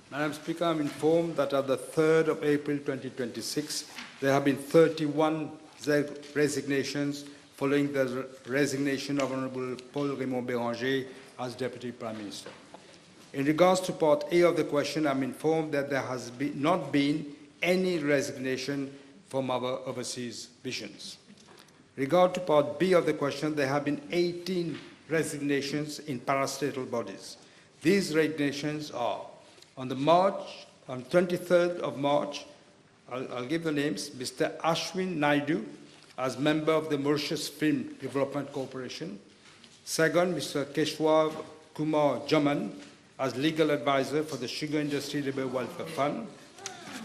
Madam Speaker, I'm informed that on the 3rd of April 2026, there have been 31 resignations following the resignation of Honorable Paul Bérenger as Deputy Prime Minister. In regards to Part A of the question, I'm informed that there has not been any resignation from our overseas missions. In regard to Part B of the question, there have been 18 resignations in parastatal bodies. These resignations are on 23rd of March, I'll give the names, Mr. Ashwin Naidu as member of the Mauritius Film Development Corporation. Second, Mr. Keshwar Kumar Jaman as legal advisor for the Sugar Industry Labour Welfare Fund.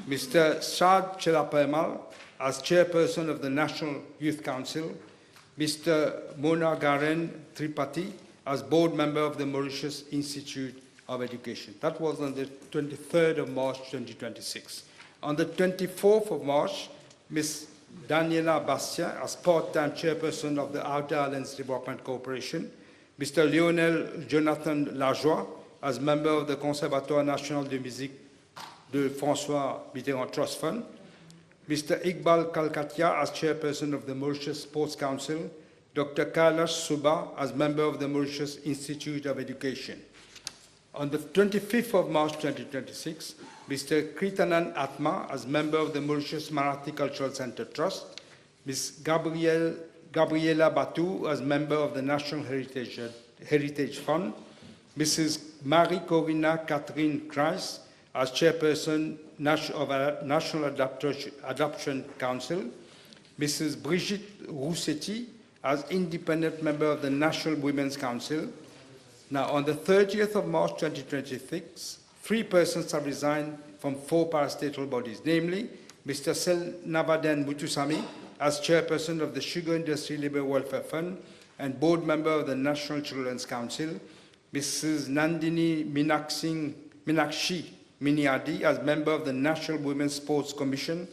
Mr. Shad Chelapemal as chairperson of the National Youth Council. Mr. Mona Garen Tripathi as board member of the Mauritius Institute of Education. That was on the 23rd of March 2026. On the 24th of March, Ms. Daniela Bastia as part-time chairperson of the Outer Islands Development Corporation. Mr. Lionel Jonathan Lajoie as member of the Conservatoire National de Musique de François Mitterrand Trust Fund. Mr. Iqbal Kalkatia as chairperson of the Mauritius Sports Council. Dr. Kailash Suba as member of the Mauritius Institute of Education. On the 25th of March 2026, Mr. Kritanan Atma as member of the Mauritius Marathi Cultural Center Trust. Ms. Gabriela Batu as member of the National Heritage Fund. Mrs. Marie-Corina Catherine Kreis as chairperson of National Adoption Council. Mrs. Brigitte Roussetti as independent member of the National Women's Council. Now, on the 30th of March 2026, 3 persons have resigned from 4 parastatal bodies, namely Mr. Selnavaden Mutusami as chairperson of the Sugar Industry Labour Welfare Fund and board member of the National Children's Council, Mrs. Nandini Minakshi Miniadi as member of the National Women's Sports Commission,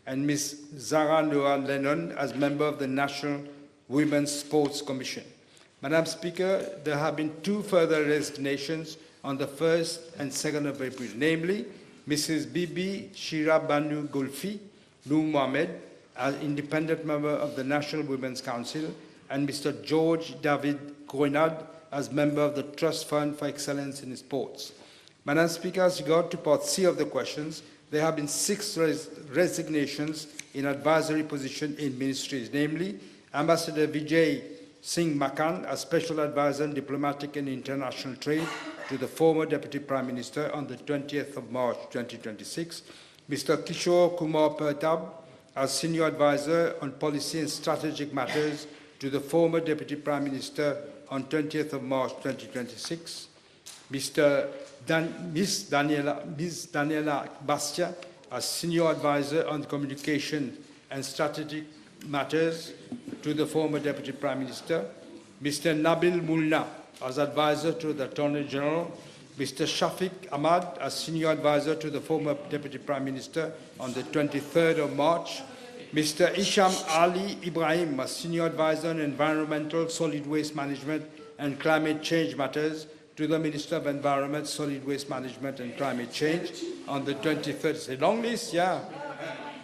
and Ms. Zara Noah Lennon as member of the National Women's Sports Commission. Madam Speaker, there have been 2 further resignations on the 1st and 2nd of April, namely Mrs. Bibi Shira Banu Gulfi Noor Mohamed as independent member of the National Women's Council, and Mr. George David Grenade as member of the Trust Fund for Excellence in Sports. Madam Speaker, as regard to Part C of the questions, there have been 6 resignations in advisory position in ministries, namely Ambassador Vijay Singh Makan as Special Advisor on Diplomatic and International Trade to the former Deputy Prime Minister on the 20th of March 2026, Mr. Kishore Kumar Pertab as Senior Advisor on Policy and Strategic Matters to the former Deputy Prime Minister on 20th of March 2026, Ms. Daniela Bastia as Senior Advisor on Communication and Strategic Matters to the former Deputy Prime Minister, Mr. Nabil Mulna as Advisor to the Attorney General, Mr. Shafiq Ahmad as Senior Advisor to the former Deputy Prime Minister on the 23rd of March, Mr. Isham Ali Ibrahim as Senior Advisor on Environmental, Solid Waste Management and Climate Change Matters to the Minister of Environment, Solid Waste Management and Climate Change on the 23rd. It's a long list, yeah.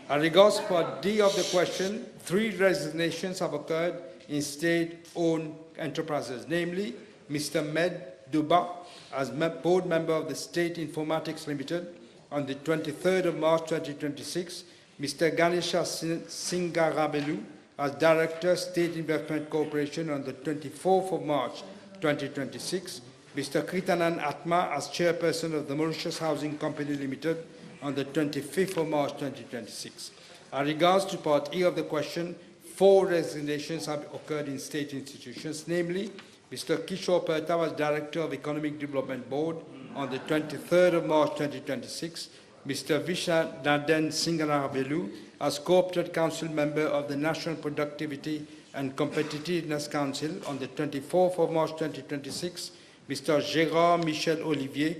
As regards Part D of the question, 3 resignations have occurred in state-owned enterprises, namely Mr. Med Duba as board member of the State Informatics Limited on the 23rd of March 2026, Mr. Ganesha Singarabelu as Director, State Investment Corporation on the 24th of March 2026, Mr. Kritanan Atma as Chairperson of the Mauritius Housing Company Limited on the 25th of March 2026. As regards to Part E of the question, 4 resignations have occurred in state institutions, namely Mr. Kishore Pertab as Director of Economic Development Board on the 23rd of March 2026, Mr. Visha Naden Singarabelu as Co-opted Council Member of the National Productivity and Competitiveness Council on the 24th of March 2026, Mr. Gérard Michel Olivier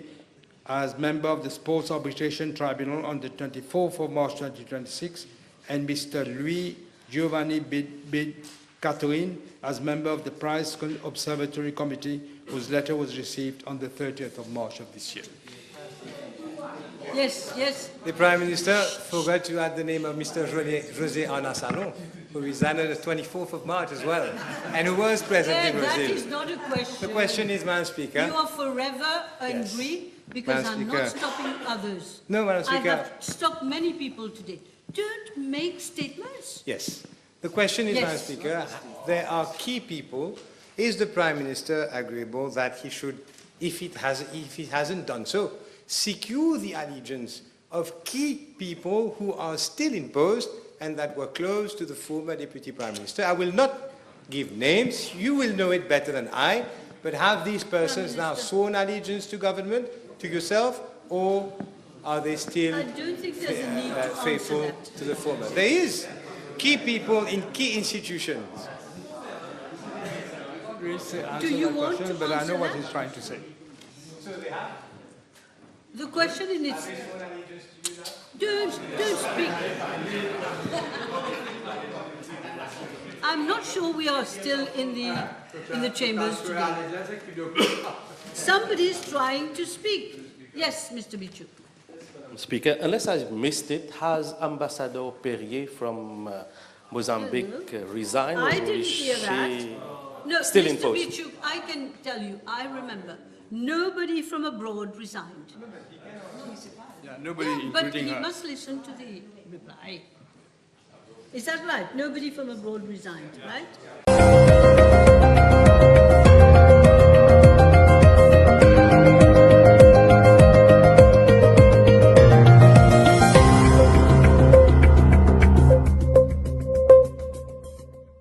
as member of the Sports Arbitration Tribunal on the 24th of March 2026, and Mr. Louis Giovanni Bid Catherine as member of the Price Observatory Committee, whose letter was received on the 30th of March of this year. Yes, yes. The Prime Minister forgot to add the name of Mr. José Anasalon, who resigned on the 24th of March as well, and who was present in Brazil. That is not a question. The question is, Madam Speaker. You are forever angry because I'm not stopping others. No, Madam Speaker. I have stopped many people today. Don't make statements. Yes. The question is, Madam Speaker, there are key people. Is the Prime Minister agreeable that he should, if he hasn't done so, secure the allegiance of key people who are still in post and that were close to the former Deputy Prime Minister? I will not give names. You will know it better than I. But have these persons now sworn allegiance to government, to yourself, or are they still I don't think there's a need to faithful answer that. to the former? There is key people in key institutions. Do you want to but I answer know what that? he's trying to say. So they have. The question in its... Don't speak. I'm not sure we are still in the chambers today. Somebody is trying to speak. Yes, Mr. Bichu. Speaker, unless I missed it, has Ambassador Perrier from Mozambique resigned? I or didn't is hear that. she No, still in Mr. post? Bichu, I can tell you, I remember, nobody from abroad resigned. Yeah, nobody, But including he her. must listen to the reply. Is that right? Nobody from abroad resigned, right?